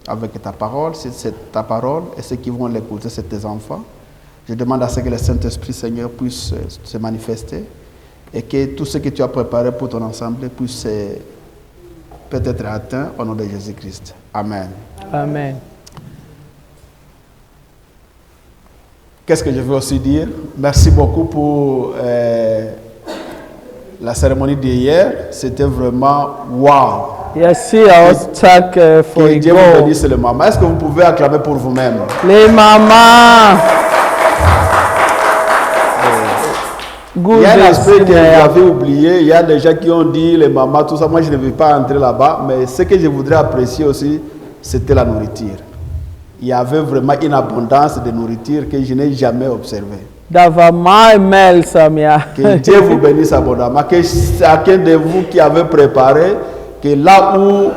avec ta parole. Si c'est ta parole et ceux qui vont l'écouter, c'est tes enfants. Je demande à ce que le Saint-Esprit, Seigneur, puisse se manifester et que tout ce que tu as préparé pour ton ensemble puisse peut-être atteint au nom de Jésus-Christ. Amen. Amen. Qu'est-ce que je veux aussi dire? Merci beaucoup pour la cérémonie d'hier. C'était vraiment wow. Yes, tack för Que Dieu vous igår. bénisse les mamans. Est-ce que vous pouvez acclamer pour vous-même? Les mamma. Il y a un aspect que j'avais oublié. Il y a des gens qui ont dit les mamans, tout ça. Moi, je ne vais pas entrer là-bas. Mais ce que je voudrais apprécier aussi, c'était la nourriture. Il y avait vraiment une abondance de nourriture que je n'ai jamais observée. Que Dieu vous bénisse abondamment. Que chacun de vous qui avez préparé, que là où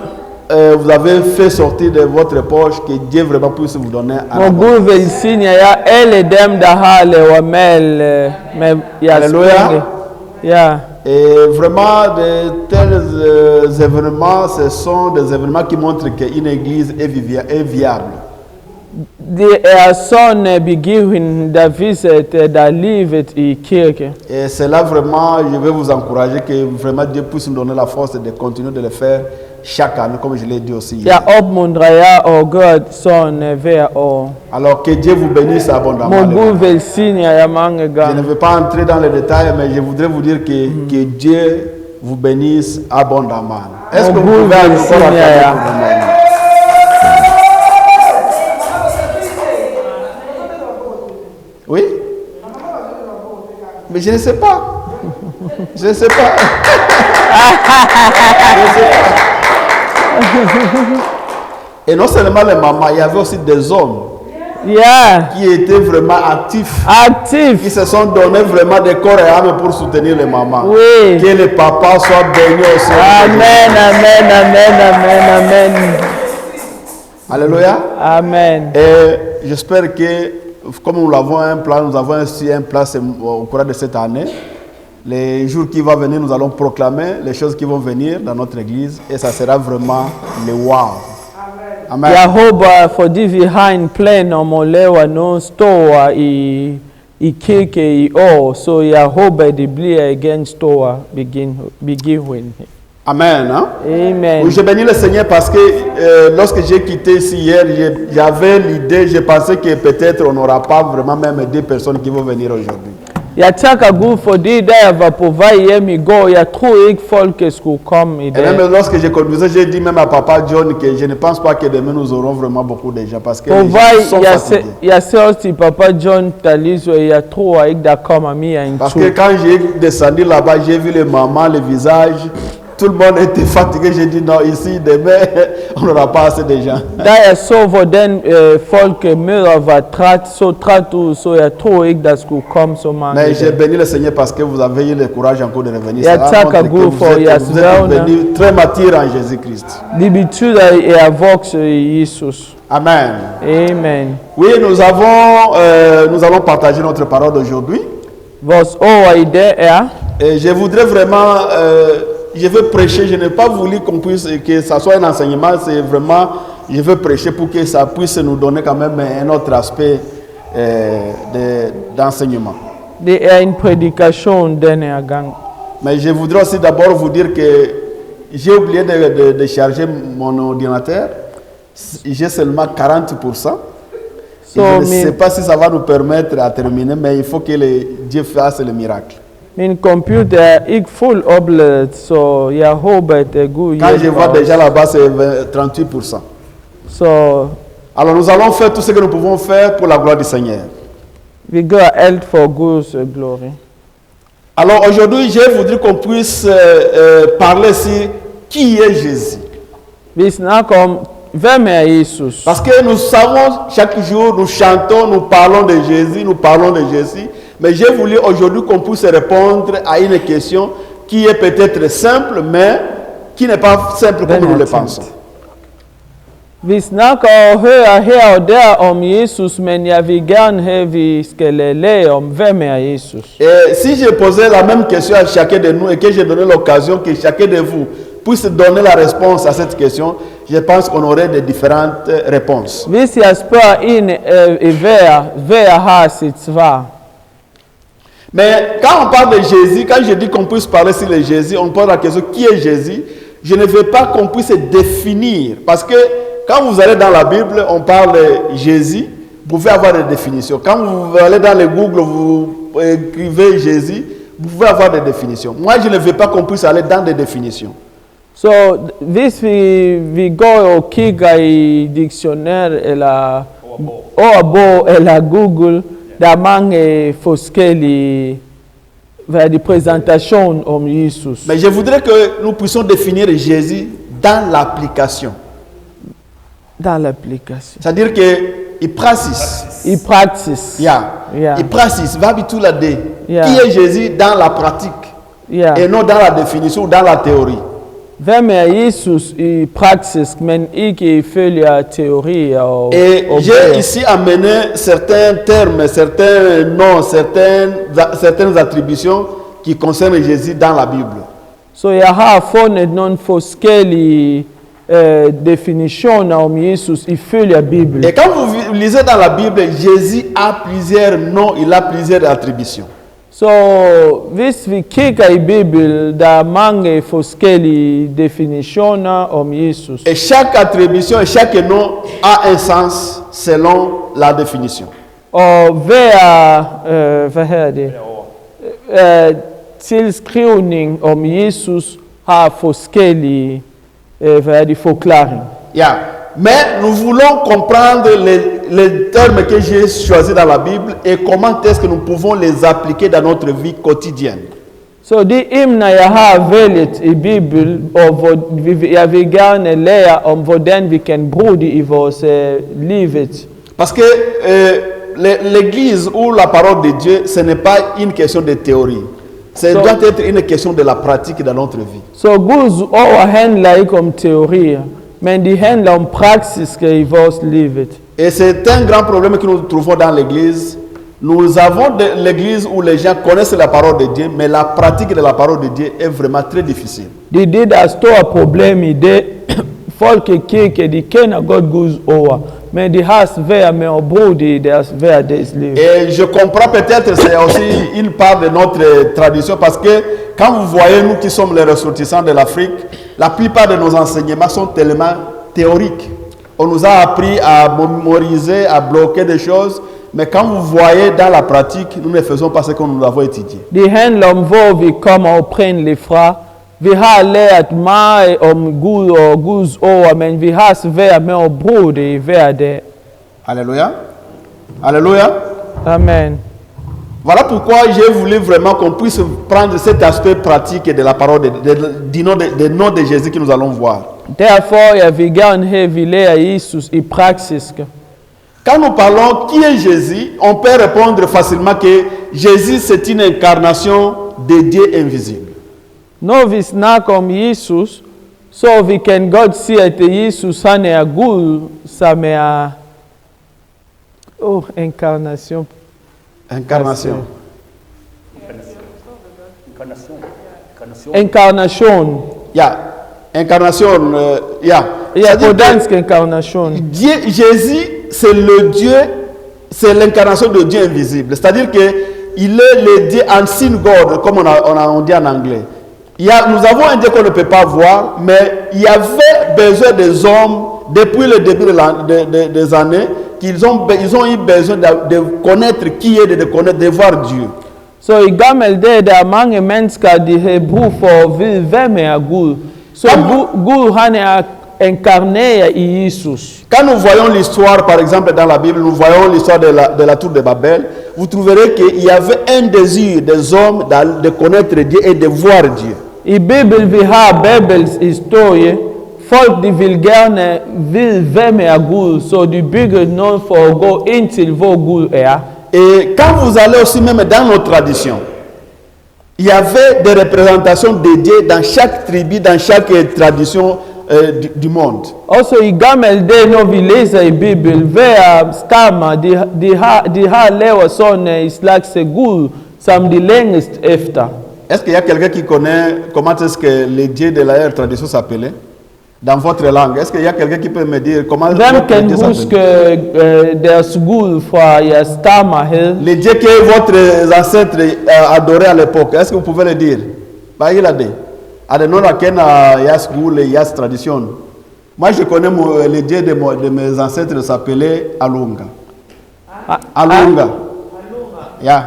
vous avez fait sortir de votre poche, que Dieu vraiment puisse vous donner un abondance. Alléluia. Yeah. Et vraiment, de tels événements, ce sont des événements qui montrent qu'une église est viable. Det sån begivenhet där visat där livet I kyrkan. Et c'est là vraiment, je vais vous encourager que vraiment Dieu puisse nous donner la force de continuer de le faire chaque année, comme je l'ai dit aussi hier. Jag uppmuntrar er och Gud sån via och Alors que Dieu vous bénisse abondamment. Gud välsigna er många Je gånger. ne vais pas entrer dans les détails, mais je voudrais vous dire que Dieu vous bénisse abondamment. Est-ce que vous pouvez encore acclamer pour vous-même? Oui? Mais je ne sais pas. Je ne sais pas. Je ne sais pas. Et non seulement les mamans, il y avait aussi des hommes Yeah. qui étaient vraiment actifs, Aktiv. qui se sont donnés vraiment des corps et âme pour soutenir les mamans. Oui. Que les papas soient bénis aussi. Amen, amen, amen, amen, amen. Alléluia. Amen. Et j'espère que, comme nous avons un plan, nous avons aussi un plan au cours de cette année. Les jours qui vont venir, nous allons proclamer les choses qui vont venir dans notre église et ça sera vraiment le wow. Amen. Jag hoppas för det vi har en plan om att leva någon stora I kyrkan I år. Så jag hoppas det blir en stor begivenhet. Amen. Hein? Amen. Oui, je bénis le Seigneur parce que lorsque j'ai quitté ici hier, j'avais l'idée, je pensais que peut-être on n'aura pas vraiment même 2 personnes qui vont venir aujourd'hui. Jag tackar Gud för det där jag var på väg hem igår. Jag tror inte folk skulle komma Et même lorsque je conduisais, j'ai dit même à Papa John que je ne pense pas que demain nous aurons vraiment beaucoup de gens parce que På les gens sont väg, fatigués. jag sa till pappa John Taliso, jag tror inte det kommer mer än Parce 2. que quand j'ai descendu là-bas, j'ai vu les mamans, les visages, tout le monde était fatigué. J'ai dit non, ici demain, on n'aura pas assez de gens. Där jag såg vad den folk möter var trött så jag tror inte det skulle komma så många. Mais j'ai béni le Seigneur parce que vous avez eu le courage encore de revenir. Jag Ça tackar montre que Gud för vous êtes venus très mature en Jésus-Christ. Det betyder att jag vuxit I Jesus. Amen. Amen. Oui, nous allons partager notre parole d'aujourd'hui. Vårt ord idag är Et je voudrais vraiment, je veux prêcher, je n'ai pas voulu que ça soit un enseignement, c'est vraiment, je veux prêcher pour que ça puisse nous donner quand même un autre aspect d'enseignement. det är en predikation den här gången. Mais je voudrais aussi d'abord vous dire que j'ai oublié de charger mon ordinateur, j'ai seulement 40%. So Je ne sais pas si ça va nous permettre à terminer, mais il faut que Dieu fasse le miracle. Min computer är inte full uppladdad så jag hoppas att Gud Quand je vois hjälper déjà oss. là-bas, c'est 38%. Så Alors nous allons faire tout ce que nous pouvons faire pour la gloire du Seigneur. vi gör allt för Guds gloria. Alors aujourd'hui, je voudrais qu'on puisse parler sur qui est Jésus. Vi snackar om vem är Jesus. Parce que nous savons, chaque jour, nous chantons, nous parlons de Jésus, nous parlons de Jésus. Mais j'ai voulu aujourd'hui qu'on puisse répondre à une question qui est peut-être simple, mais qui n'est pas simple comme nous le pensons. Vi snackar och hör här och där om Jesus, men jag vill gärna att vi ska lära om vem är Jesus. Et si je posais la même question à chacun de nous et que je donnais l'occasion que chacun de vous puisse donner la réponse à cette question, je pense qu'on aurait de différentes réponses. Hvis jeg spørger en hver har sit svar. Mais quand on parle de Jésus, quand je dis qu'on puisse parler sur le Jésus, on pose la question qui est Jésus. Je ne veux pas qu'on puisse définir. Parce que quand vous allez dans la Bible, on parle de Jésus, vous pouvez avoir des définitions. Quand vous allez dans le Google, vous écrivez Jésus, vous pouvez avoir des définitions. Moi, je ne veux pas qu'on puisse aller dans des définitions. Så hvis vi går og kigger i dictionnaire eller ordbog eller Google, der er mange forskellige præsentationer om Jesus. Mais je voudrais que nous puissions définir Jésus dans l'application. Dans l'application. C'est-à-dire qu'il praxis. I praksis. Yeah. Yeah. Il praxis. Va tout la dé. Yeah. Qui est Jésus dans la pratique Ja. et non dans la définition ou dans la théorie. Hvem er Jesus i praksis, men ikke ifølge teorier og Et j'ai bøger? ici amené certains termes, certains noms, certaines attributions qui concernent Jésus dans la Bible. Så jeg har fundet nogle forskellige definitioner om Jesus ifølge Bibelen. Et quand vous lisez dans la Bible, Jésus a plusieurs noms, il a plusieurs attributions. Så hvis vi kigger i Bibelen, der er mange forskellige definitioner om Jesus. Et chaque attribution et chaque nom a un sens selon la définition. Og hver tilskrivning om Jesus har forskellige forklaringer. Yeah. Mais nous voulons comprendre les termes que j'ai choisis dans la Bible et comment est-ce que nous pouvons les appliquer dans notre vie quotidienne. Så de emner jeg har vælget i Bibelen, og jeg vil gerne lære om hvordan vi kan bruge det i vores livet. Parce que l'église ou la parole de Dieu, ce n'est pas une question de théorie. Ça doit être une question de la pratique dans notre vie. Så Guds ord handler ikke om teorier, men de handler om praksis i vores livet. Et c'est un grand problème que nous trouvons dans l'église. Nous avons l'église où les gens connaissent la parole de Dieu, mais la pratique de la parole de Dieu est vraiment très difficile. Det er det, der er store problem i det. Folk i kirke, de kender godt Guds ord, men de har svært med at bruge det i deres hverdagsliv. Et je comprends peut-être c'est aussi une part de notre tradition parce que quand vous voyez nous qui sommes les ressortissants de l'Afrique, la plupart de nos enseignements sont tellement théoriques. On nous a appris à mémoriser, à bloquer des choses, mais quand vous voyez dans la pratique, nous ne faisons pas ce que nous avons étudié. Det handler om, hvor vi kommer oprindeligt fra. Vi har lært meget om Gud og Guds ord, men vi har svært med at bruge det i hverdag. Alléluia. Alléluia. Amen. Voilà pourquoi j'ai voulu vraiment qu'on puisse prendre cet aspect pratique de la parole, des noms de Jésus que nous allons voir. Derfor jeg vil gerne have, at vi lærer Jesus i praksis. Quand nous parlons qui est Jésus, on peut répondre facilement que Jésus c'est une incarnation de Dieu invisible. Når vi snakker om Jesus, så vi kan godt sige, at Jesus han er Gud, som er inkarnation. Incarnation. Incarnation. Ja, incarnation. Ja. Ja, på dansk incarnation. Dieu, Jésus, c'est le Dieu, c'est l'incarnation de Dieu invisible. C'est-à-dire que il est le Dieu unseen God, comme on dit en anglais. Nous avons un Dieu qu'on ne peut pas voir, mais il y avait besoin des hommes, depuis le début des années, qu'ils ont eu besoin de connaître qui est, de voir Dieu. Så i gamle dage, der er mange mennesker, de har brug for at vide, hvem er Gud. Så Gud, han er incarneret i Jesus. Quand nous voyons l'histoire, par exemple, dans la Bible, nous voyons l'histoire de la tour de Babel, vous trouverez qu'il y avait un désir des hommes de connaître Dieu et de voir Dieu. I Bibelen vi har Babels historie. Folk de vil gerne vide, hvem er Gud, så de bygger noget for at gå ind til, hvor Gud er. Et quand vous allez aussi même dans nos traditions, il y avait des représentations de Dieu dans chaque tribu, dans chaque tradition du monde. Også i gamle dage, når vi læser i Bibelen, hver stammer, de har lavet sådan en slags Gud, som de længest efter. Est-ce qu'il y a quelqu'un qui connaît comment est-ce que le Dieu de la tradition s'appelait? Dans votre langue. Est-ce qu'il y a quelqu'un qui peut me dire comment Hvem votre kan Dieu s'appelle? huske deres Gud fra jeres stammer hed? Le Dieu que votre ancêtre adorait à l'époque, est-ce que vous pouvez le dire? Bah, il a dit. Adenon Aken Yas Goul et Yas Tradition. Moi, je connais le Dieu de mes ancêtres s'appelait Alunga. Alunga. Yeah.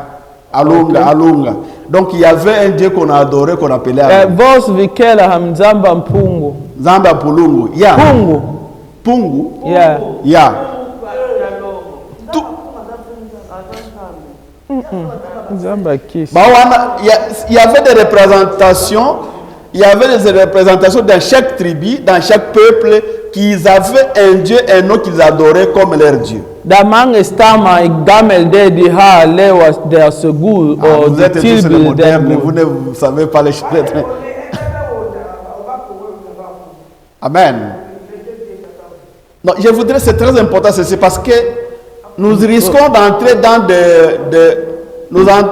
Alunga, Okay. Alunga. Donc, il y avait un Dieu qu'on a adoré, qu'on appelait Alunga. Vos vikela ham Zamba Mpungu. Zamba Pulungu. Yeah. Pungu. Pungu. Yeah. Yeah. Zamba Kiss. Bah, il y avait des représentations, il y avait des représentations dans chaque tribu, dans chaque peuple, qu'ils avaient un Dieu, un nom qu'ils adoraient comme leur Dieu. Damang stama gamel de di ha lewa deres Gud Ah, og vous de êtes tous les tilbid modernes, den vous Gud. ne vous savez pas les choses. Amen. Non, je voudrais, c'est très important ceci parce que nous risquons d'entrer dans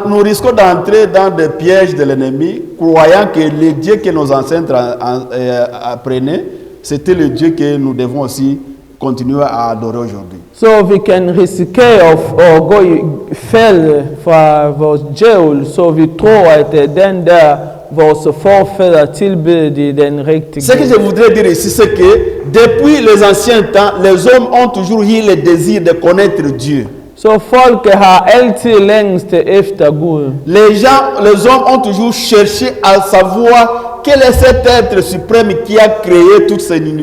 nous risquons d'entrer dans des pièges de l'ennemi, croyant que le Dieu que nos ancêtres apprenaient, c'était le Dieu que nous devons aussi continuer à adorer aujourd'hui. So vi kan risikere at gå i fælde fra vores djævel, så vi tror, at den der vores forfædre tilbedte den rigtige Ce que je Gud. voudrais dire ici, c'est que depuis les anciens temps, les hommes ont toujours eu le désir de connaître Dieu. Så folket har altid længst efter Gud. Les hommes ont toujours cherché à savoir quel est cet être suprême qui a créé tout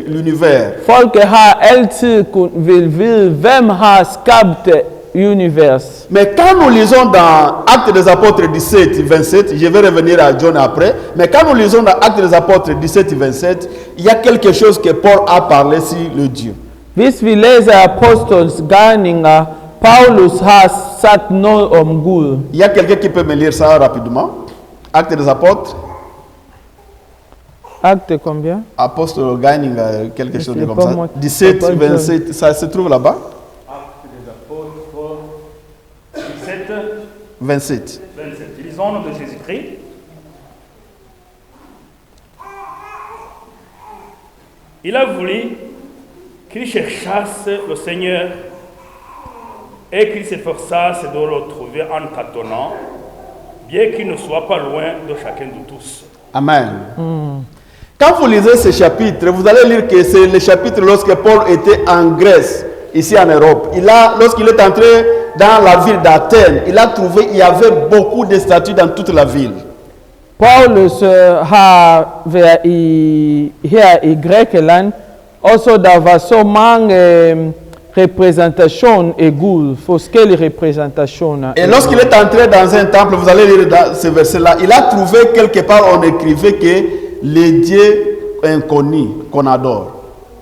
l'univers. Folket har altid vil vide, hvem har skabt univers. Mais quand nous lisons dans Actes des Apôtres 17, 27, je vais revenir à John après, mais quand nous lisons dans Actes des Apôtres 17, 27, il y a quelque chose que Paul a parlé sur le Dieu. Hvis vi læser apostles gerninger, Paulus har sagt noget om Gud. Il y a quelqu'un qui peut me lire ça rapidement. Actes des Apôtres, Acte combien? Apostle Gaining, quelque chose sais de comme pas, ça. moi. 17, Pas 27, ça se trouve là-bas. Actes des apôtres 17, 27. 27. Lisons au nom de Jésus-Christ. Il a voulu qu'il cherchasse le Seigneur et qu'il s'efforçasse de le retrouver en tâtonnant, bien qu'il ne soit pas loin de chacun de tous. Amen. Quand vous lisez ce chapitre, vous allez lire que c'est le chapitre lorsque Paul était en Grèce, ici en Europe. Lorsqu'il est entré dans la ville d'Athènes, il a trouvé qu'il y avait beaucoup de statues dans toute la ville. Paulus har været her i Grækenland, og så der var så mange repræsentationer af Gud, forskellige repræsentationer. Et lorsqu'il est entré dans un temple, vous allez lire dans ce verset-là, il a trouvé quelque part, on écrivait que les dieux inconnus qu'on adore.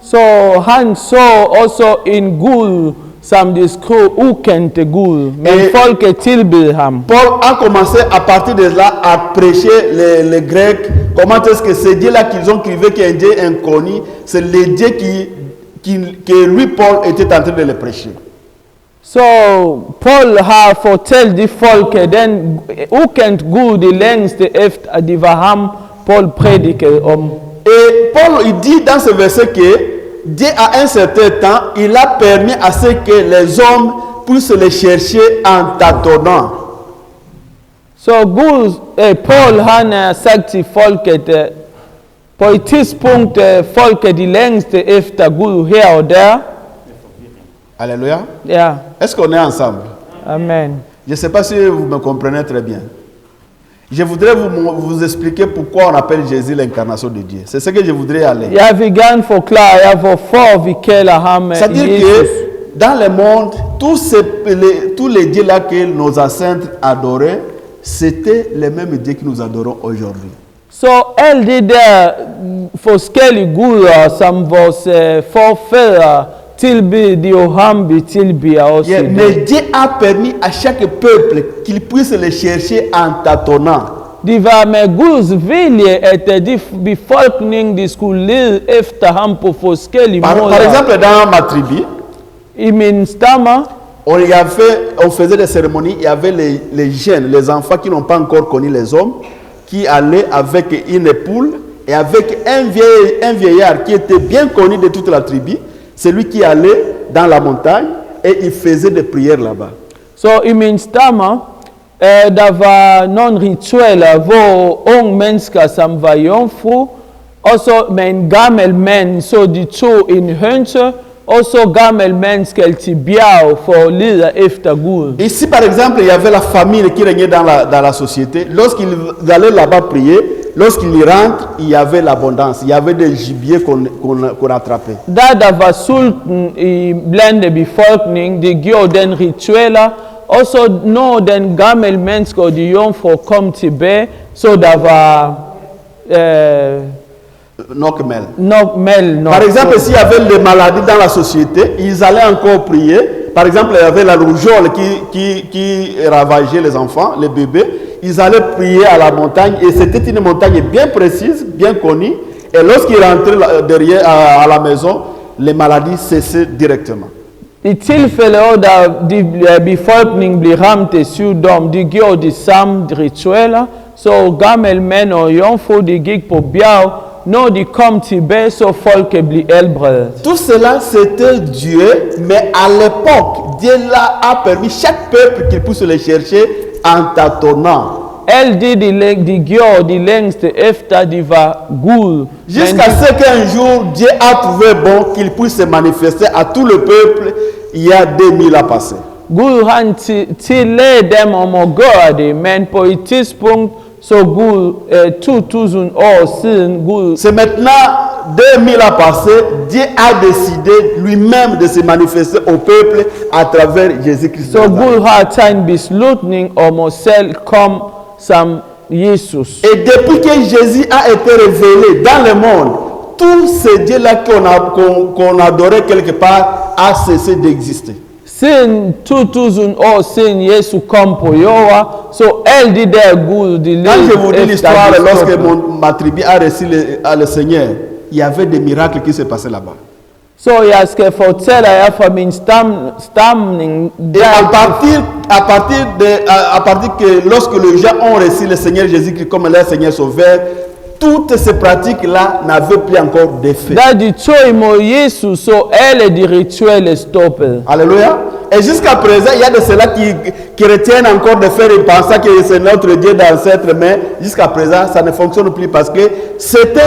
Så han så også en Gud, som de skrev ukendte Gud, men folket tilbed ham. Paul a commencé à partir de là à prêcher les Grecs. Comment est-ce que ces dieux-là qu'ils ont écrivé qui est un Dieu inconnu, c'est les dieux que lui, Paul, était en train de les prêcher. Så Paul har fortalt de folket, den ukendt Gud de længste efter, at det var ham, Paul prædikede om. Et Paul, il dit dans ce verset que Dieu, à un certain temps, il a permis à ce que les hommes puissent les chercher en tâtonnant. Så Gud, Paul han har sagt til folket, på et tidspunkt folket de længste efter Gud her og der. Alléluia. Ja, Est-ce qu'on est ensemble? amen. Je ne sais pas si vous me comprenez très bien. Je voudrais vous expliquer pourquoi on appelle Jésus l'incarnation de Dieu. C'est ce que je voudrais aller. Jeg vil gerne forklare jer, hvorfor vi kalder ham C'est-à-dire Jesus. que dans le monde, tous les dieux-là que nos ancêtres adoraient, c'était les mêmes dieux que nous adorons aujourd'hui. Så alle de der forskellige guder, som vores forfædre tilbed, de jo ham vi tilbeder også. Yeah, mais Dieu a permis à chaque peuple qu'il puisse les chercher en tâtonnant. Det var med Guds vilje, at de befolkning, de skulle lede efter ham på forskellige Par måder. exemple, dans ma tribu, I min stammer, on faisait des cérémonies, il y avait les jeunes, les enfants qui n'ont pas encore connu les hommes, qui allaient avec une poule Et avec un vieillard qui était bien connu de toute la tribu, c'est lui qui allait dans la montagne et il faisait des prières là-bas. So i min stammer, der var nogle ritualer, hvor unge mennesker, som var jomfru, og så med en gammel mand, så de tog en hønse, og så gammel mand skal til bjerg for at lede efter Gud. Ici, par exemple, il y avait la famine qui régnait dans la société. Lorsqu'ils allaient là-bas prier, lorsqu'ils rentrent, il y avait l'abondance. Il y avait des gibiers qu'on attrapait. Der var sulten i blandt befolkningen, de gjorde den ritualer, og så når den gamle mennesker og de jomfru kom tilbage, så der var nok mel. Par exemple, s'il y avait des maladies dans la société, ils allaient encore prier. Par exemple, il y avait la rougeole qui ravageait les enfants, les bébés. Ils allaient prier à la montagne et c'était une montagne bien précise, bien connue. Et lorsqu'ils rentraient derrière à la maison, les maladies cessaient directement. I tilfælde, da befolkningen blev ramt af sygdom, de gjorde de samme ritualer, så gamle mænd og jomfru, de gik på bjerg. Når de kom tilbage, så folket blev helbredet. Tout cela, c'était Dieu, mais à l'époque, Dieu a permis chaque peuple qu'il puisse le chercher en tâtonnant. Alt det, de gjorde de længste efter, de var Gud. Jusqu'à ce qu'un jour, Dieu a trouvé bon qu'il puisse se manifester à tout le peuple il y a 2000 ans passés. Gud han tillagde dem om at gøre det, men på et tidspunkt, så Gud, 2000 år siden, Gud... C'est maintenant 2000 ans passés, Dieu a décidé lui-même de se manifester au peuple à travers Jésus-Christ. Så Gud har taget en beslutning om at selv komme som Jesus. Et depuis que Jésus a été révélé dans le monde, tout ce Dieu-là qu'on adorait quelque part a cessé d'exister. Siden 2000 år siden Jesus kom på jorden, så alle de der Gud, de Quand je vous dis levede l'histoire, efter lorsque de ma tribu a reçu le Seigneur, il y avait des miracles qui se passaient là-bas. Så jeg skal fortælle jer fra min stamning. Et à partir que lorsque les gens ont reçu le Seigneur Jésus-Christ comme leur Seigneur Sauveur, toutes ces pratiques-là n'avaient plus encore d'effet. Da de tog imod Jesus, så alle de rituelle stoppede. Alléluia. Et jusqu'à présent, il y a de ceux-là qui retiennent encore de faire et pensant que c'est notre Dieu d'ancêtre, mais jusqu'à présent, ça ne fonctionne plus parce que c'était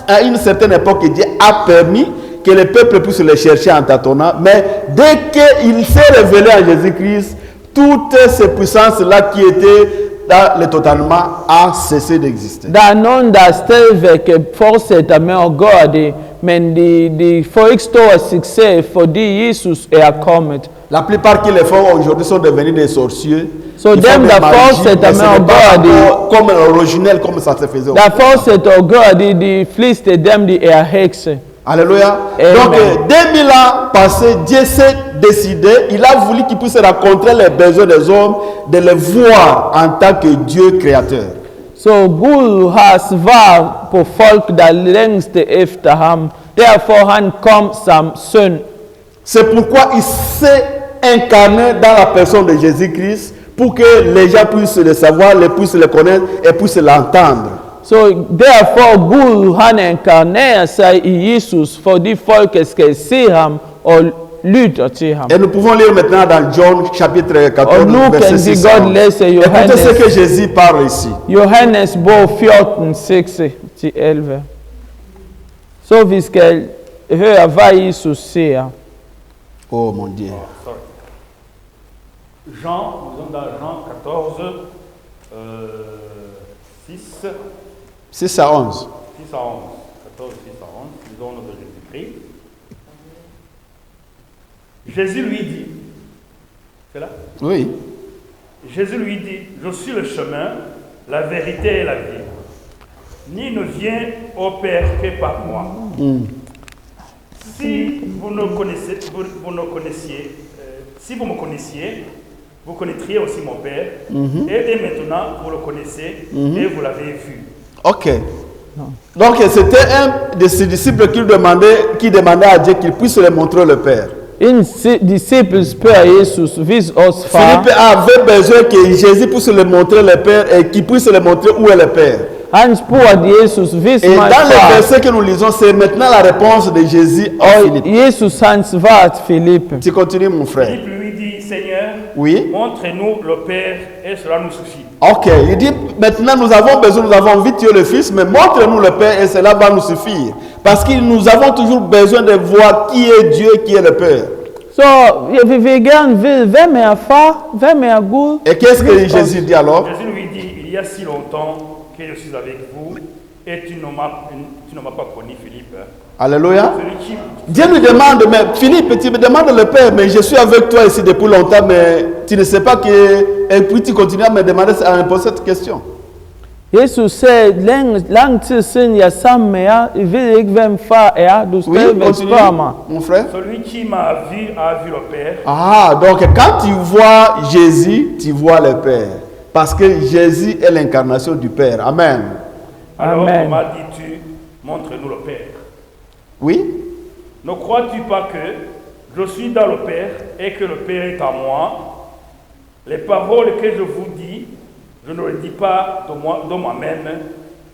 à une certaine époque que Dieu a permis que le peuple puisse le chercher en tâtonnant. Mais dès qu'il s'est révélé à Jésus-Christ, toutes ces puissances-là qui étaient dans le totalement a cessé d'exister. Der nogen, der stadigvæk fortsætter med at gøre det, men de får ikke stor succes, fordi Jesus er kommet. La plupart qui le font aujourd'hui sont devenus des sorciers. Så dem, der fortsætter med at gøre det, comme originel, comme ça se faisait. der fortsætter at gøre det, de fleste af dem, de er hekse. Alléluia. Amen. Donc, 2000 ans passés, Dieu s'est décidé, il a voulu qu'il puisse rencontrer les besoins des hommes, de les voir en tant que Dieu créateur. Så Gud har svar på folk, der længste efter ham. Derfor han kom som søn. C'est pourquoi il s'est incarné dans la personne de Jésus-Christ pour que les gens puissent le savoir, puissent le connaître et puissent l'entendre. Så derfor Gud han inkarnerer sig i Jesus, fordi folket skal se ham og lytte til ham. Et nous pouvons lire maintenant dans John chapitre 14, Og nu kan verset vi 6. godt læse Écoutez ce que Jésus parle ici. Johannes bog 14, 6-11. Så vi skal høre, hvad Jesus siger. Oh mon Dieu. Jean, nous sommes dans Jean 14, 6 6 à 11. 6 à 11. 14, 6 à 11. Lisons notre Jésus-Christ. Jésus lui dit, c'est là? Oui. Jésus lui dit, je suis le chemin, la vérité et la vie. Ni ne vient au Père que par moi. Si vous me connaissiez, vous connaîtriez aussi mon Père. Et dès maintenant, vous le connaissez et vous l'avez vu. Ok. Donc c'était un de ses disciples qui demandait à Dieu qu'il puisse lui montrer le Père. En disciple spørger Jesus, vis os far. Philippe avait besoin que Jésus puisse lui montrer le Père et qu'il puisse lui montrer où est le Père. Hans puhut Jesus Et vismai dans le fa. verset que nous lisons, c'est maintenant la réponse de Jésus à Og Philippe. Jesus han svaret Filippe. Tu continues, mon frère. Philippe lui dit, Seigneur, Oui. montre-nous le Père et cela nous suffit. Ok, il dit maintenant nous avons besoin, nous avons envie de tuer le Fils, mais montre-nous le Père et cela va nous suffire. Parce que nous avons toujours besoin de voir qui est Dieu, qui est le Père. Så vi vil gerne vide, hvem er far, hvem er Gud? Et qu'est-ce que Jésus dit alors? Jésus lui dit, il y a si longtemps que je suis avec vous et tu ne m'as pas connu, Philippe. Alléluia. Celui qui Dieu lui demande, mais Philippe, tu me demandes le Père, mais je suis avec toi ici depuis longtemps, mais tu ne sais pas que... Et puis tu continues à me demander, à me poser cette question. Jesus sagde, lang tid siden jeg er sammen med jer, I ved ikke, hvem far er. Du Oui, stadigvæk continue, spørger mig. mon frère. Celui qui m'a vu a vu le Père. Ah, donc quand tu vois Jésus, tu vois le Père. Parce que Jésus est l'incarnation du Père. Amen. Alors Amen. comment dis-tu, montre-nous le Père? Oui? Ne crois-tu pas que je suis dans le Père et que le Père est en moi? Les paroles que je vous dis, je ne les dis pas de moi-même,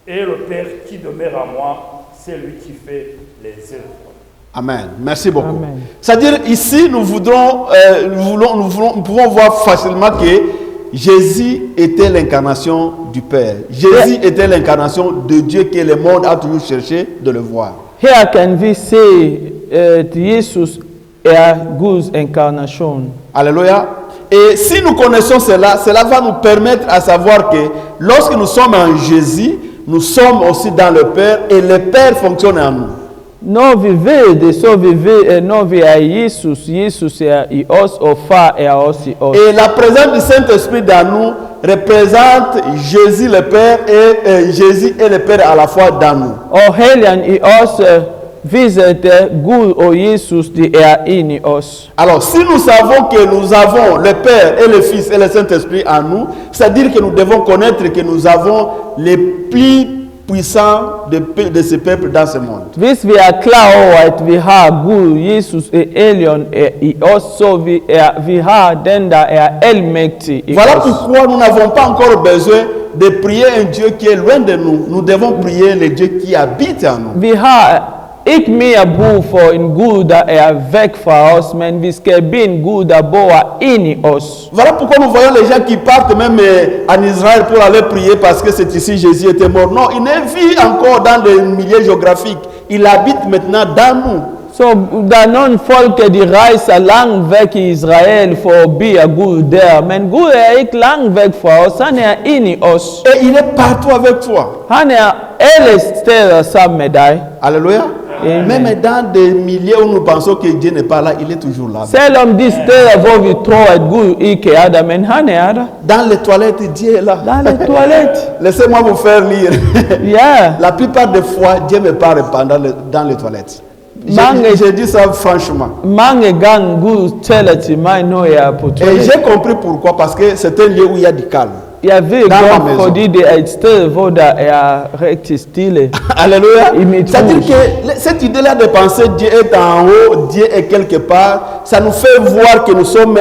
et le Père qui demeure en moi, c'est lui qui fait les œuvres. Amen. Merci beaucoup. Amen. C'est-à-dire ici, nous pouvons voir facilement que Jésus était l'incarnation du Père. Jésus était l'incarnation de Dieu que le monde a toujours cherché de le voir. Her kan vi se, at Jesus er Guds inkarnation. Alléluia. Et si nous connaissons cela, cela va nous permettre à savoir que lorsque nous sommes en Jésus, nous sommes aussi dans le Père et le Père fonctionne en nous. Når vi ved det, så vi ved, at når vi er i Jesus, Jesus er i os, og far er også i os. Et la présence du Saint-Esprit dans nous représente Jésus le Père et Jésus et le Père à la fois dans nous. Og Helligånden i os viser, at Gud og Jesus, de er inde i os. Alors, si nous savons que nous avons le Père et le Fils et le Saint-Esprit en nous, c'est-à-dire que nous devons connaître que nous avons les plus puissants de ce peuple dans ce monde. Hvis vi er klar over, at vi har Gud, Jesus og Helligånden i os, så vi har den, der er almægtig i Voilà os. pourquoi nous n'avons pas encore besoin de prier un Dieu qui est loin de nous. Nous devons prier le Dieu qui habite en nous. Vi har ikke mere brug for en Gud, der er væk fra os, men vi skal bede en Gud, der bor ind i os. Voilà pourquoi nous voyons les gens qui partent même en Israël pour aller prier parce que c'est ici Jésus était mort. Non, il ne vit encore dans des milieux géographiques. Il habite maintenant dans nous. Så der er nogle folk, de rejser langt væk i Israel for at bede Gud der, men Gud er ikke langt væk fra os, han er inde i os. Et il est partout avec toi. Han er alle steder sammen med dig. Alléluia. Amen. Même dans des milieux où nous pensons que Dieu n'est pas là, il est toujours là. Selvom de steder, hvor vi tror, at Gud ikke er der, men han er der. Dans les toilettes, Dieu est là. Dans les toilettes. Laissez-moi vous faire lire. Ja. La plupart des fois, Dieu me parle dans les toilettes. Je dis ça franchement. Mange gange Gud taler til mig, når jeg er på Et toilet. j'ai compris pourquoi, parce que c'est un lieu où il y a du calme. Jeg ved Dans ma godt, maison. fordi det er et sted, hvor der er rigtig stille. Alléluia. Il me C'est-à-dire touche. que cette idée-là de penser Dieu est en haut, Dieu est quelque part, ça nous fait voir que nous sommes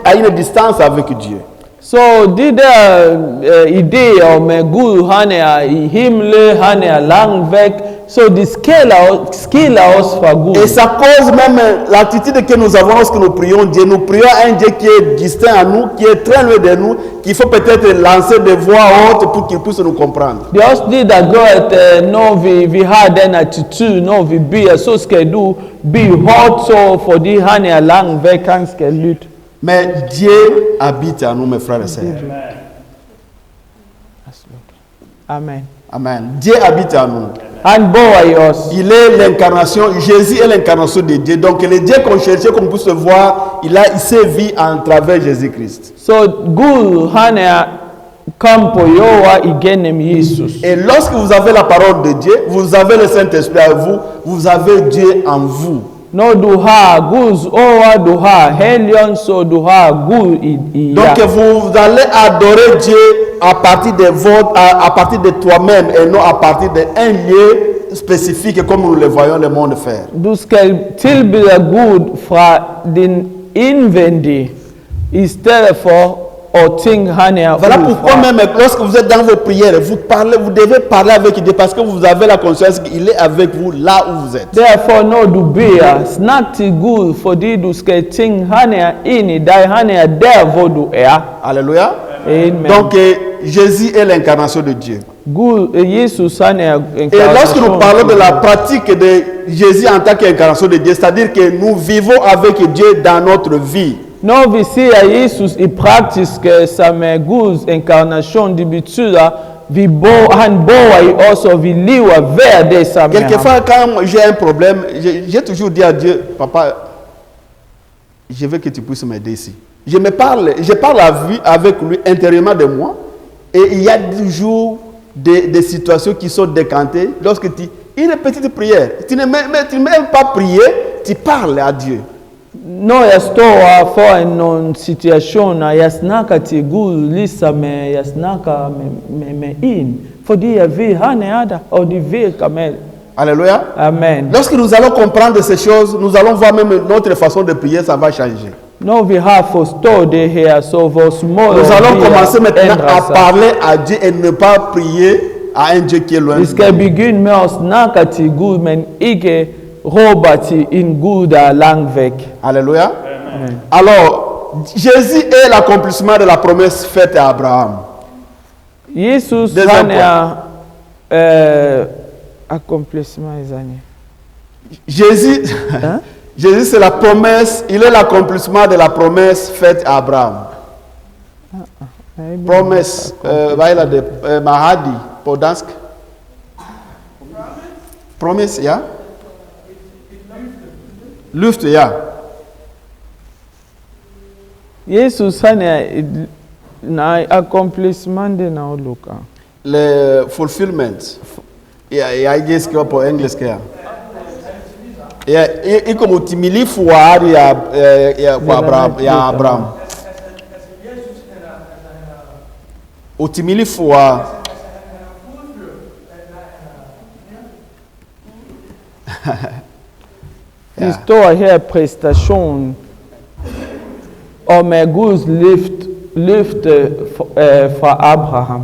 à une distance avec Dieu. Så de der idéer om at Gud, han er i himlen, han er langt væk, så de skiller os fra Gud. Et ça cause même l'attitude que nous avons lorsque nous prions Dieu. Nous prions à un Dieu qui est distinct à nous, qui est très loin de nous, qu'il faut peut-être lancer des voix hautes pour qu'il puisse nous comprendre. Det er også det, der gør, at når vi har den attitude, når vi beder, så skal du bede hårdt, så fordi han er langt væk, han skal lytte. Mais Dieu habite en nous, mes frères et sœurs. Amen. Amen. Dieu habite en nous. Han bor i os. Il est l'incarnation, Jésus est l'incarnation de Dieu. Donc le Dieu qu'on cherchait, qu'on puisse le voir, il s'est vu en travers Jésus-Christ. Så Gud, han er kom på jorden igennem Jesus. Et lorsque vous avez la parole de Dieu, vous avez le Saint-Esprit à vous, vous avez Dieu en vous. Når du har Guds ord, du har Helligånden, så du har Gud i Donc jer. vous allez adorer Dieu à partir de à partir de toi-même et non à partir d'un lieu spécifique comme nous le voyons le monde faire. Du skal tilbede Gud fra din indvendige, i stedet for o ting hane Voilà pourquoi même lorsque vous êtes dans vos prières, vous devez parler avec Dieu parce que vous avez la conscience qu'il est avec vous là où vous êtes. Therefore no du bia snakti good for di du ske ting hane ini dai hane der vodu ea. Alléluia. Amen. Donc Jésus est l'incarnation de Dieu. Good Jesus hane Et lorsque nous parlons de la pratique de Jésus en tant qu'incarnation de Dieu, c'est-à-dire que nous vivons avec Dieu dans notre vie. no vi ser Jesus i praktiske som Guds inkarnation, det betyder, han bor i os, og vi lever hver dag sammen med ham. Quelquefois, quand j'ai un problème, j'ai toujours dit à Dieu, papa, je veux que tu puisses m'aider ici. Je parle avec lui intérieurement de moi, et il y a toujours des situations qui sont décantées. Lorsque une petite prière, tu ne même pas prier, tu parles à Dieu. Når jeg står foran nogle situationer, jeg snakker til Gud, ligesom jeg snakker med en, fordi jeg ved, han er der, og det virker med. Alléluia. Amen. Lorsque nous allons comprendre ces choses, nous allons voir même notre façon de prier, ça va changer. Når vi har forstået det her, så vores måde nous allons commencer maintenant à parler à Dieu et ne pas prier à un Dieu qui est loin. Vi skal begynde med at snakke til Gud, men ikke råber til en Gud, der er langt væk. Alléluia. Amen. Alors, Jésus est l'accomplissement de la promesse faite à Abraham. Jesus, han accomplissement, Jésus, hein? Jésus c'est la promesse, il est l'accomplissement de la promesse faite à Abraham. Promesse, Mahadi, Podansk. Promesse, ja? Luft, ja. Jesus, han accomplissement de nauluka. Le fulfillment. Ja, ik is op Engels kaya. Ja, ik kom utimilifu wa ahadi ya Abraham. Utimilifu wa Det står her præstation om Guds løfte fra Abraham.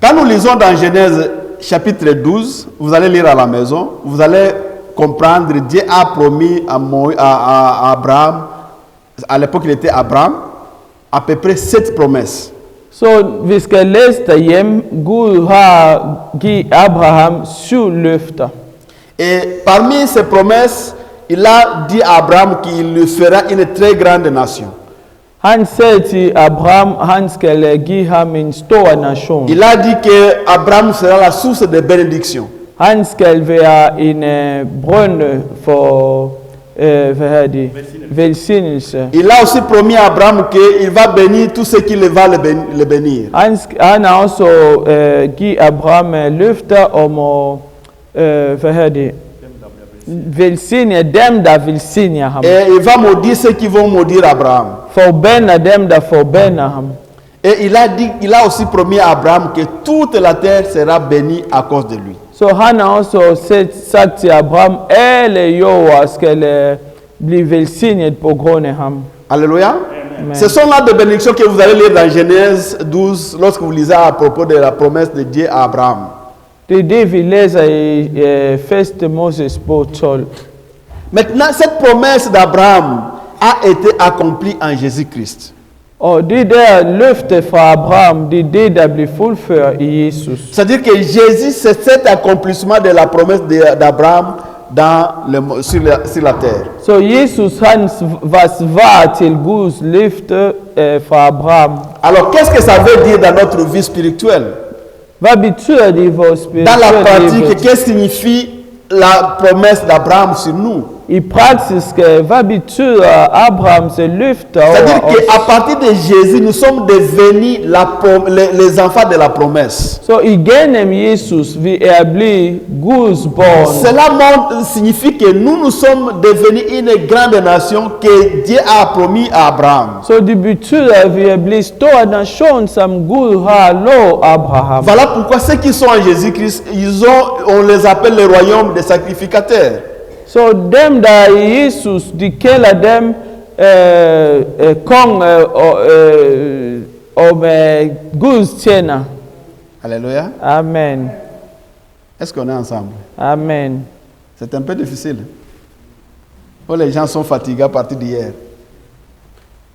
Quand nous lisons dans Genèse chapitre 12, vous allez lire à la maison, vous allez comprendre, Dieu a promis à Abraham, à l'époque il était Abraham, à peu près 7 promesses. Så vi skal læse derhjemme, Gud har givet Abraham 7 løfter. Et parmi ces promesses, il a dit à Abraham qu'il lui fera une très grande nation. Han sagde til Abraham, han skal give ham en stor nation. Il a dit que Abraham sera la source de bénédiction. Han skal være en brønd for velsignelse. Il a aussi promis à Abraham qu'il va bénir tout ce qui va le bénir. Han har også givet Abraham løfter om at velsigne dem, der velsigner ham. Et il va maudire ceux qui vont maudire Abraham. Forbande dem, der forbander ham. Et il a aussi promis à Abraham que toute la terre sera bénie à cause de lui. Så han har også sagt til Abraham, alle jord skal blive velsignet på grund af ham. Alléluia. Ce sont là des bénédictions que vous allez lire dans Genèse 12 lorsque vous lisez à propos de la promesse de Dieu à Abraham. Det er det, vi læser i 1. Moses bog 12. Maintenant, cette promesse d'Abraham a été accomplie en Jésus-Christ. Og det der løfte fra Abraham, det er det, der blev fuldført i Jesus. C'est-à-dire que Jésus, c'est cet accomplissement de la promesse d'Abraham sur la terre. Så Jesus, han var svar til Guds løfte fra Abraham. Alors, qu'est-ce que ça veut dire dans notre vie spirituelle? Hvad betyder det i vores Dans la pratique, spirituelle qu'est-ce que signifie la promesse d'Abraham sur nous? I praktisk, hvad betyder Abrahams løfter C'est-à-dire over os? qu'à partir de Jésus, nous sommes devenus les enfants de la promesse. Så igennem Jesus, vi er blevet Guds barn. Cela signifie que nous sommes devenus une grande nation que Dieu a promis à Abraham. Så det betyder, at vi er blevet stor nation, som Gud har lov Abraham. Voilà pourquoi ceux qui sont en Jésus-Christ, on les appelle le royaume des sacrificateurs. Så dem, der er i Jesus, de kalder dem om gudstjener. Alléluia. Amen. Est-ce qu'on est ensemble? Amen. C'est un peu difficile. Oh, les gens sont fatigués à partir d'hier.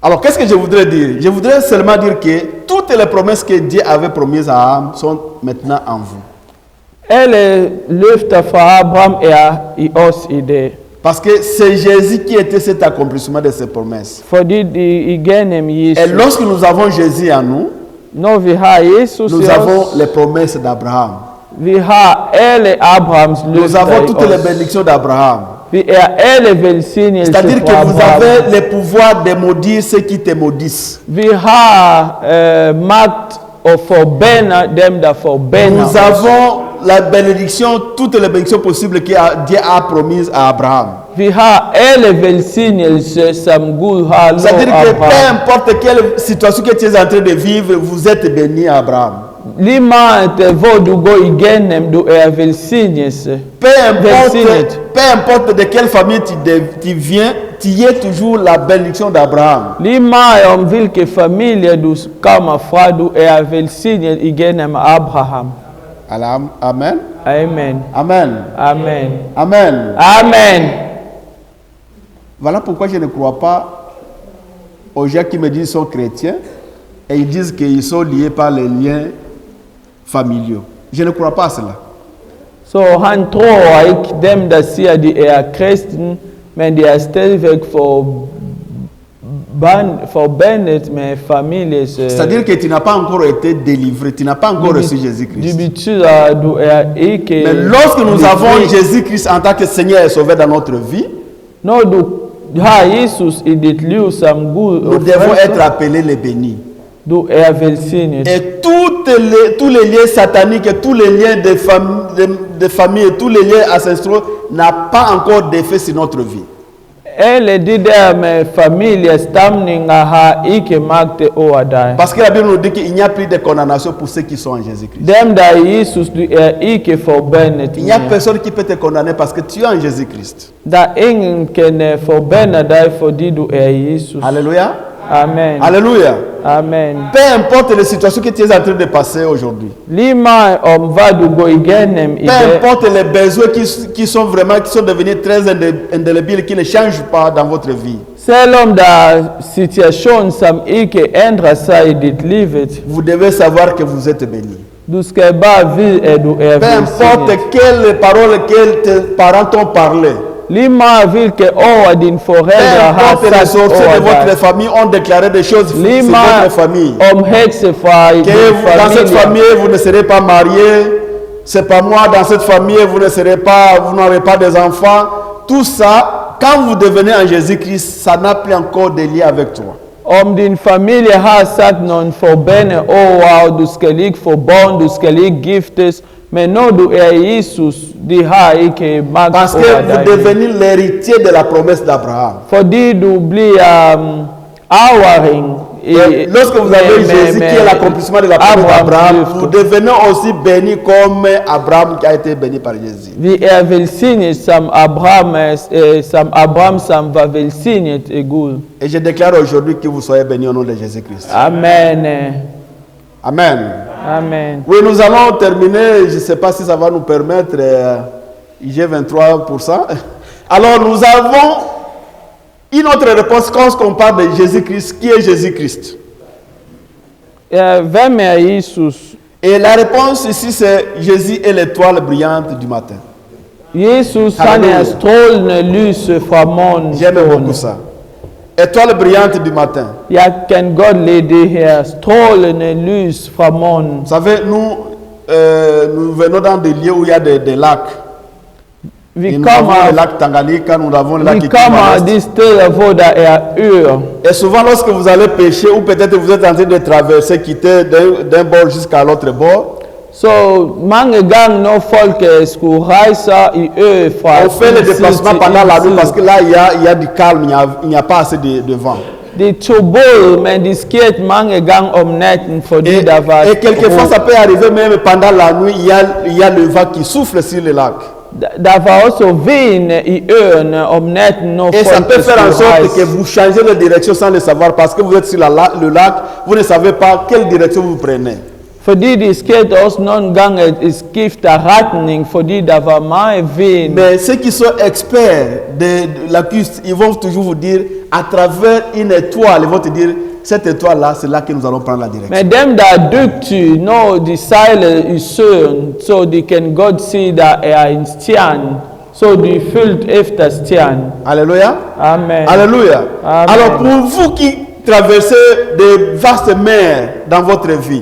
Alors, qu'est-ce que je voudrais dire? Je voudrais seulement dire que toutes les promesses que Dieu avait promises à Abraham sont maintenant en vous. Ele lyfter för Abraham i oss i det. Parce que c'est Jésus qui était cet accomplissement de ces promesses. Fordi igenom Et Jesus. lorsque nous avons Jésus en nous, Når vi har Jesus nous i avons oss, les promesses d'Abraham. vi har alle Abrahams Nous avons løfter toutes i les oss. bénédictions d'Abraham. Vi alle velsignelser C'est-à-dire que fra vous Abraham. avez le pouvoir de maudire ceux qui te maudissent. Vi har magt at forbande dem, der forbander Nous os. avons la bénédiction, toutes les bénédictions possibles que Dieu a promises à Abraham. Vi har alle velsignelser, som Gud har lovet C'est-à-dire que peu Abraham. importe quelle situation que tu es en train de vivre, vous êtes béni à Abraham. Lige meget hvor du går igennem, du velsignelse. Peu Velsignet. importe de quelle famille tu viens, tu es toujours la bénédiction d'Abraham. Lige meget om hvilke familie du kommer fra, du velsignet igennem Abraham. Amen. Amen. Amen. Amen. Amen. Amen. Voilà pourquoi je ne crois pas aux gens qui me disent qu'ils sont chrétiens et ils disent qu'ils sont liés par les liens familiaux. Je ne crois pas à cela. Så han tror ikke dem, der siger, de kristen, men de stadigvæk forbandet med families. C'est-à-dire que tu n'as pas encore été délivré, tu n'as pas encore reçu Det Jésus-Christ. betyder, at du ikke. Mais lorsque nous befri. avons Jésus-Christ en tant que Seigneur et Sauveur dans notre vie, Når du har Jesus i dit liv som Gud nous og devons frelser, être appelés les bénis. du velsignet. Et tous les liens sataniques, tous les liens de famille, tous les liens ancestraux n'ont pas encore d'effet sur notre vie. Alle de der med familiestamninger har ikke magt over dig. Parce que la Bible nous dit qu'il n'y a plus de condamnation pour ceux qui sont en Jésus-Christ. Dem, der er Jesus, du ikke forbandet Il n'y a mere. personne qui peut te condamner parce que tu es en Jésus-Christ. Der er ingen kan forbande dig, fordi du Jesus. Alléluia. Amen. Alléluia. Amen. Peu importe les situations que tu es en train de passer aujourd'hui. Lige meget om hvad du går igennem i Peu dag. importe les besoins qui sont devenus très indélébiles, qui ne changent pas dans votre vie. Selvom der er situation, som ikke ændrer sig i dit liv, Vous devez savoir que vous êtes béni. du skal bare vide, at du Peu importe velsignet. quelles paroles que tes parents t'ont parlé. Lige meget hvilke ord dine Peu forældre har importe les sagt sorciers de over votre dig. famille ont déclaré des choses sur Lige votre meget famille. om hekse fra din Que dans cette familie. famille, vous ne serez pas mariés. C'est pas moi, dans cette famille, vous n'aurez pas des enfants. Tout ça, quand vous devenez en Jésus-Christ, ça n'a plus encore de lien avec toi. Om din familie har sagt nogle forbande over, du skal ikke få børn, du skal ikke giftes, men når du Jesus, de har ikke magt Parce que over vous dig. devenez l'héritier de la promesse d'Abraham. Fordi du bliver arving. Et lorsque vous avez Jésus qui est l'accomplissement de la promesse d'Abraham, vous devenez aussi béni comme Abraham qui a été béni par Jésus. Vi velsignet som Abraham, som var velsignet i Gud. Et je déclare aujourd'hui que vous soyez bénis au nom de Jésus-Christ. Amen. Amen. Amen. Oui, nous allons terminer. Je ne sais pas si ça va nous permettre. IG 23%. Alors, nous avons une autre réponse quand on parle de Jésus-Christ. Qui est Jésus-Christ? Hvem Jesus? Et la réponse ici, c'est Jésus est l'étoile brillante du matin. Jesus, han strålende lys fra J'aime beaucoup morgenstunden. ça. Étoile brillante du matin. Jeg kan godt lide det her strålende lys fra morgen. Vous savez, nous venons dans des lieux où il y a des lacs. Vi Nous avons le kommer, lac Tanganyika, nous avons le lac vi kommer Ikimala. de steder, hvor der er øer. Et souvent, lorsque vous allez pêcher, ou peut-être vous êtes en train de traverser, quitter d'un bord jusqu'à l'autre bord, Så mange gange, når folk skulle rejse i øer fra on fait le déplacement pendant la nuit parce que là, il y a du calme, il n'y a pas assez de vent. de tog båd, men det skete mange gange om natten, fordi der var Et quelquefois, ça peut arriver même pendant la nuit, il y a le vent qui souffle sur le lac. Dat we also ween I om net nog Et ça peut faire en sorte que vous changez de direction sans le savoir parce que vous êtes sur le lac, vous ne savez pas quelle direction vous prenez. Fordi de sket også nogle gange skifter retning, fordi der var meget vind. Mais ceux qui sont experts de la piste, ils vont toujours vous dire, à travers une étoile, ils vont te dire, cette étoile-là, c'est là que nous allons prendre la direction. Men dem der dygtige, når de sejler I søen, så de kan godt se, der en stjerne, så de følgt efter stjernen. Alléluia. Amen. Alléluia. Amen. Alors pour vous qui traversez de vastes mers dans votre vie,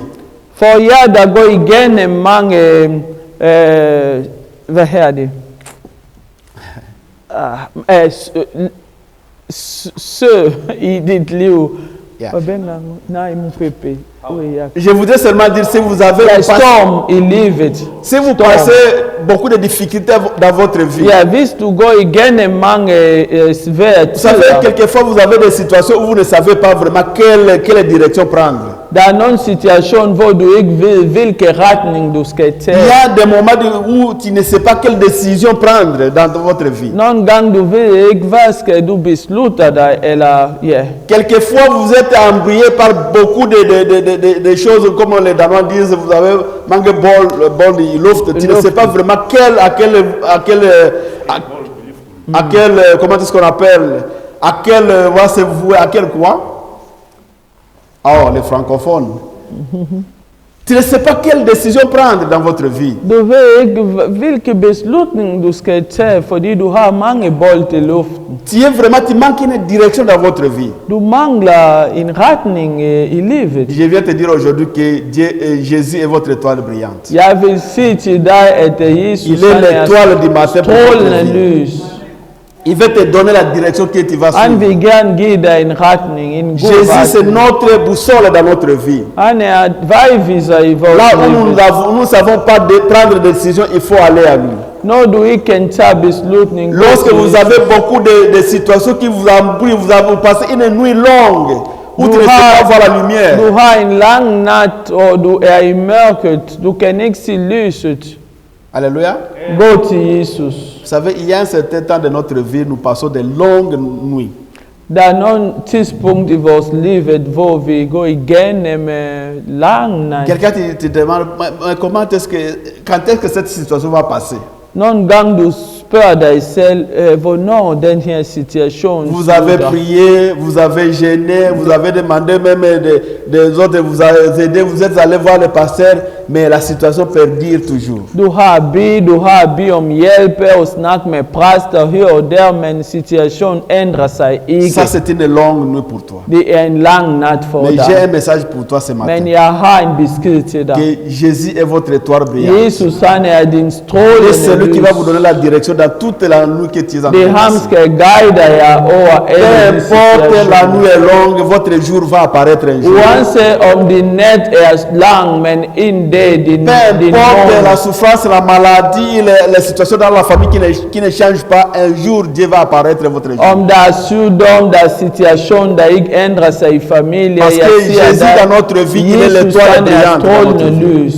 For jer, der går igennem mange, hvad her det? Sø I dit liv. Ja. Nej, mon pépé. je voudrais seulement dire, si vous avez Storm I livet. si vous passez beaucoup de difficultés dans votre vie, Ja, hvis du går igennem mange svære vous savez, tider, quelquefois vous avez des situations où vous ne savez pas vraiment quelle direction prendre. der nogle situationer, hvor du ikke ved, hvilken retning du skal Il tage. y a des moments où tu ne sais pas quelle décision prendre dans votre vie. Nogle gange du ved ikke, hvad skal du beslutte dig, eller ja. Quelquefois, vous êtes embrouillé par beaucoup de choses, comme les Danois disent, vous avez manqué bol de luft. Tu ne sais pas vraiment comment est-ce qu'on appelle, à quel, va se vouer, à quel quoi? Oh, les francophones. Tu ne sais pas quelle décision prendre dans votre vie. Du ved ikke, hvilke beslutning du skal tage, fordi du har mange bolde I luften. Tu manques une direction dans votre vie. Du mangler en retning I livet. Je viens te dire aujourd'hui que Jésus est votre étoile brillante. Jeg vil sige til dig, at Jesus Il est l'étoile du matin pour votre strålende vie. lys. Il va te donner la direction que tu vas Han suivre. vil gerne give dig en retning, en god Jésus, c'est retning. notre boussole dans notre vie. Han vejviser I Là vores où liv. nous ne savons pas prendre des décisions, il faut aller à lui. Når du ikke kan tage beslutning, Lorsque vous avez beaucoup de situations qui vous embrouillent, vous passez une nuit longue où tu ne sais pas voir la lumière. du har en lang nat, og du I mørket, du kan ikke se lyset. Alléluia. Gå til Jesus. Vous savez, il y a un certain temps de notre vie, nous passons de longues nuits. Der nogle tidspunkt I vores liv, hvor vi går igennem lang nat. Quelqu'un te demande, mais quand est-ce que cette situation va passer? Nogle gange du spørger dig selv, hvornår den her situation Vous avez slutter. prié, vous avez gêné, vous avez demandé même des autres de vous aider, vous êtes allé voir le pasteur, mais la situation perdure toujours. Du har bedt om hjælp og snak med præster her og der, men situationen ændrer sig ikke. Ça, c'est une longue nuit pour toi. Det en lang nat for Mais j'ai un dig. message pour toi ce matin. Men jeg har en besked til dig. Que Jésus est votre étoile brillante. Jesus han din Et strålende c'est lui qui lys. va vous donner la direction dans toute la nuit que tu es en Det train ham de skal guide jer over Peu alle importe la situationer. nuit est longue, votre jour va apparaître un jour. Uanset om din nat lang, men en dag din Peu importe la morgen. souffrance, la maladie, les situations dans la famille qui ne changent pas, un jour Dieu va apparaître votre jour. Om der sygdom, der situation, der ikke ændrer sig I familie. Parce Jeg que siger Jésus dig, dans notre vie, il est Jesus l'étoile han brillante dans notre strålende vie. lys.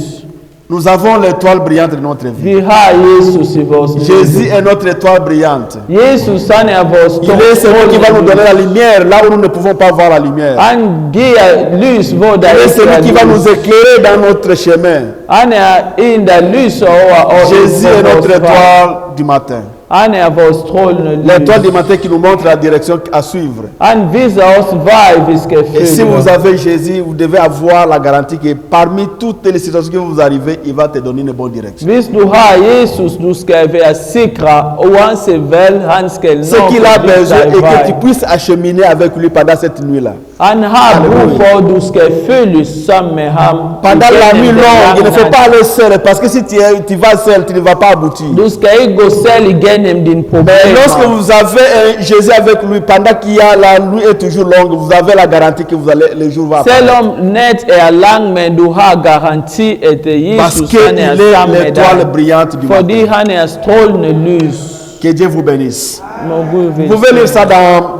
Nous avons l'étoile brillante de notre vie. Vi har Jesus I vores liv. Jésus est notre étoile brillante. Jesus han vores Il est celui qui va nous donner la lumière là où nous ne pouvons pas voir la lumière. Han giver lys, hvor der Il est ikke celui qui va nous lys. éclairer dans notre chemin. Han en, der lyser over Jésus est notre vores vej. étoile du matin. Han vores strålende L'étoile du lys. matin qui nous montre la direction à suivre. Han viser os vej, vi skal Et si følge. vous avez Jésus, vous devez avoir la garantie que parmi toutes les situations qui vous arrivent, il va te donner une bonne direction. Hvis du har Jesus, du skal være sikre, uanset hvad han skal Ce nå qu'il a på dit besoin est que tu vej. puisses acheminer avec lui pendant cette nuit-là. Han har brug Halleluja. for, at du skal følges sammen med ham. Pendant la igennem nuit den longue, il ne lange faut nat. pas aller seul parce que si tu vas seul, tu ne vas pas aboutir. Du skal ikke gå selv igennem dine Mais lorsque problemer. vous avez Jésus avec lui, pendant qu'il y a la nuit est toujours longue, vous avez la garantie que vous allez, le jour va apparaître. Selvom nat lang, men du har garanti, at Parce Jesus qu'il han est sammen med l'étoile dig. brillante du Fordi matin. han strålende lys. Que Dieu vous bénisse. Må Gud Vous pouvez lire ça dans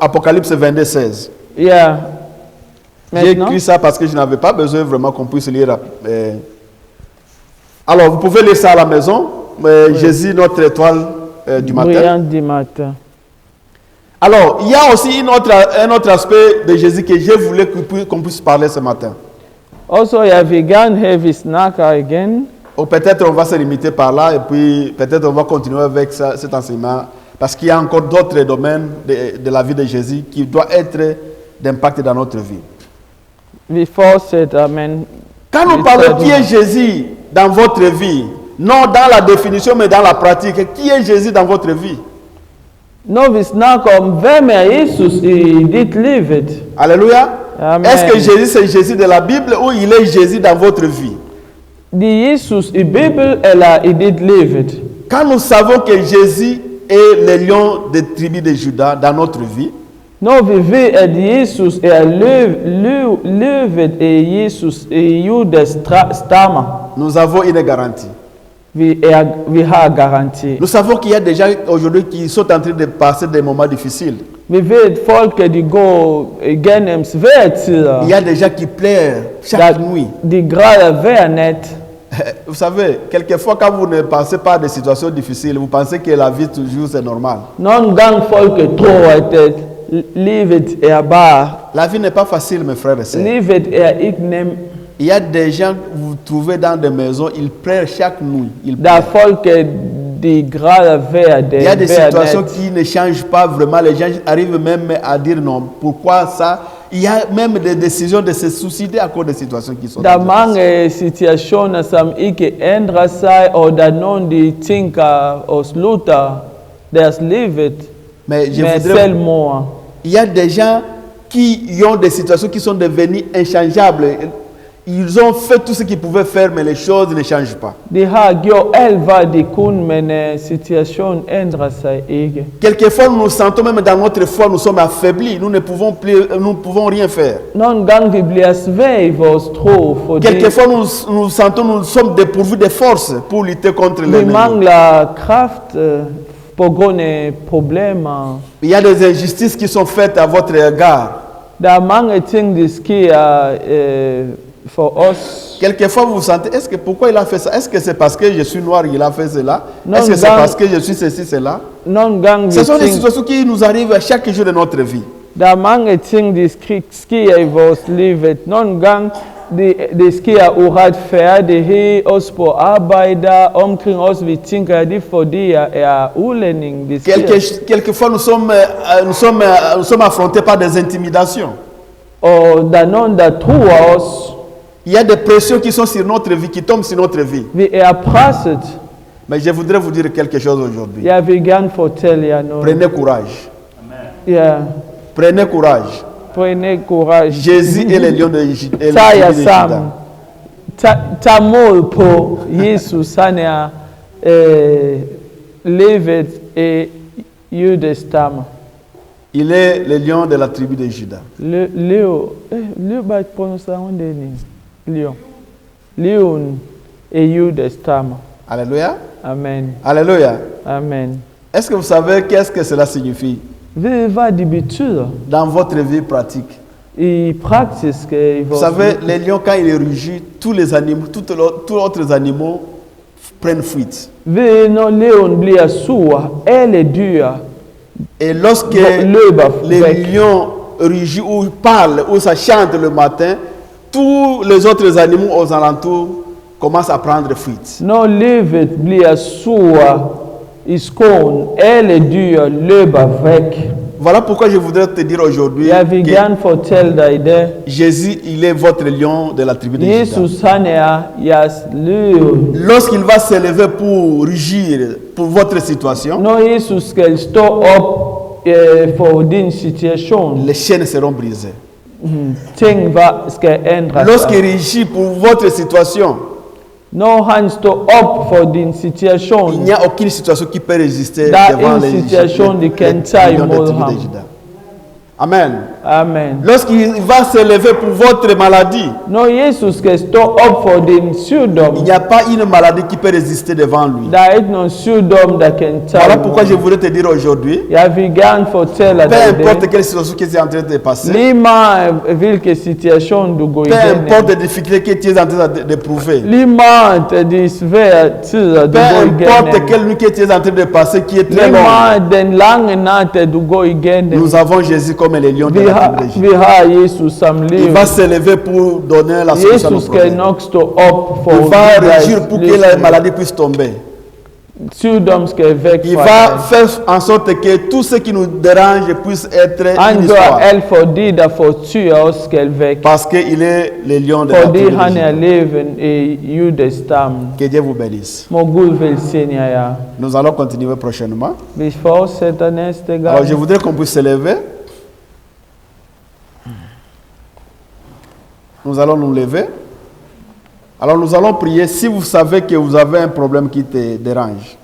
Apocalypse 22, 16. Ja. J'ai Maintenant, écrit ça parce que je n'avais pas besoin vraiment qu'on puisse lire Alors, vous pouvez lire ça à la maison. Jésus, notre étoile du matin. Brillante du matin. Alors, il y a aussi un autre aspect de Jésus que je voulais qu'on puisse parler ce matin. Also, ja, vegan heavy snacker again. Ou peut-être on va se limiter par là et puis peut-être on va continuer avec cet enseignement parce qu'il y a encore d'autres domaines de la vie de Jésus qui doivent être d'impact dans notre vie. Before said, amen. Quand nous parlons qui est Jésus dans votre vie, non dans la définition mais dans la pratique, qui est Jésus dans votre vie? No, vi snackar om vem är Jesus i ditt livet. Alléluia. Amen. Est-ce que Jésus c'est Jésus de la Bible ou il est Jésus dans votre vie? Det är Jesus i Bibeln eller i ditt livet. Quand nous savons que Jésus est le lion des tribus de Juda dans notre vie, Når vi ved at Jesus er løvet af Jesus i Judas stammer, nous avons une garantie. vi har garanti. Nous savons qu'il y a des gens aujourd'hui qui sont en train de passer des moments difficiles. Vi ved at folk de går igennem svære tider. Il y a des gens qui pleurent chaque nuit. De græder hver nat. Vous savez, quelquefois quand vous ne pensez pas à des situations difficiles, vous pensez que la vie toujours c'est normal. Nogle gange folk tror at livet er bare. La vie n'est pas facile, mes frères et sœurs. Livet er ikke nem. Il y a des gens que vous trouvez dans des maisons, ils pleurent chaque nuit. Der er folk de græder hver dag. Il y a des situations qui ne changent pas vraiment. Les gens arrivent même à dire non. Pourquoi ça? Il y a même des décisions de se suicider à cause des situations qui sont. Der er mange situationer som ikke ændrer sig, og der er nogen de tænker og slutter deres livet med selvmord. Il y a des gens qui ont des situations qui sont devenues inchangeables. Ils ont fait tout ce qu'ils pouvaient faire, mais les choses ne changent pas. De har gjort alt, hvad de kunne, men situationen ændrer sig ikke. Quelquefois, nous nous sentons même dans notre foi, nous sommes affaiblis. Nous ne pouvons rien faire. Nogle gange vi bliver svage i vores tro, fordi Quelquefois, nous sentons nous sommes dépourvus de force pour lutter contre vi l'ennemi. mangler kraft på grund af problemer. Il y a des injustices qui sont faites à votre égard. Der er mange ting, der sker for os. Quelquefois, vous vous sentez, pourquoi il a fait ça? Est-ce que c'est parce que je suis noir qu'il a fait cela? Est-ce que c'est parce que je suis ceci, cela? Nogle gange Ce sont des situations qui nous arrivent chaque jour de notre vie. Der er mange ting, der sker i vores liv. Nogle gange det sker uretfærdighed, også på arbejde, omkring os. Vi tænker, at det fordi jeg er udlænding. Quelquefois, nous sommes affrontés par des intimidations. Og der er nogen, der truer os. Il y a des pressions qui sont sur notre vie, qui tombent sur notre vie. Vi er presset. Mais je voudrais vous dire quelque chose aujourd'hui. Jeg vil gerne fortælle jer noget. Prenez courage. Ja. Prenez courage. Prenez courage. Jésus est le lion de Juda. Tag jer sammen. Tag mod på Jesus. Han er levet af Judas stamme. Il est le lion de la tribu de Juda. Leo ba prononciation de lion. Lion et Judas stamme. Alléluia. Amen. Alléluia. Amen. Est-ce que vous savez qu'est-ce que cela signifie? Ved I, hvad det betyder? Dans votre vie pratique. I praktisk i Vous savez, les lions, quand ils rugissent, tous les animaux, tous autres animaux prennent fuite. Ved I, når leon bliver sur, alle dyr. Et lorsque les lions rugissent ou parlent ou ça chante le matin, tous les autres animaux aux alentours commencent à prendre fuite. Når løvet bliver sur i skoven, alle dyr løber væk. Voilà pourquoi je voudrais te dire aujourd'hui Jeg vil gerne fortælle dig det. Jésus, il est votre lion de la tribu de Juda. Jesus, han er jeres løve. Lorsqu'il va se lever pour rugir pour votre situation, Når Jesus skal stå op for din situation, les chaînes seront brisées. ting skal ændre Lorsqu'il sig. rugit pour votre situation, Når han står op for din situation, il n'y a aucune situation qui peut résister der er devant en situation, de kan tage lions de imod tribu ham. de Juda. Amen. Amen. Lorsqu'il va s'élever pour votre maladie, No Jesus que står upp för din il sjukdom. n'y a pas une maladie qui peut résister devant lui. Det är inte någon sjukdom som kan Voilà ta pourquoi je voudrais te dire aujourd'hui, Jag vill gärna fortälla peu dig importe det. quelle situation que tu es en train de passer, Lima vilken situation du går peu importe igenom. les difficultés que tu es en train d'éprouver, Lima de svära tider du peu går importe igenom. quelle nuit que tu es en train de passer qui est très longue, Lima den långa natten du går igenom. nous avons Jésus comme le lion de la tribu d'Égypte. Vi har Jesus som Il liv. va s'élever pour donner la solution à nos Jesus kan problèmes. nog stå upp Il för va régir pour que la dig. maladie puisse tomber. Sjukdom ska väck Il från va dig. faire en sorte que tout ce qui nous dérange puisse être Han une gör histoire. allt för dig därför tyr oss ska väck. Parce qu'il est le lion de la För tribu dig han är d'Égypte. leven i judestam. Que Dieu vous bénisse. Må Gud välsigna er. Nous allons continuer prochainement. Vi fortsätter nästa Alors je gång. voudrais qu'on puisse se lever. Nous allons nous lever. Alors nous allons prier si vous savez que vous avez un problème qui te dérange.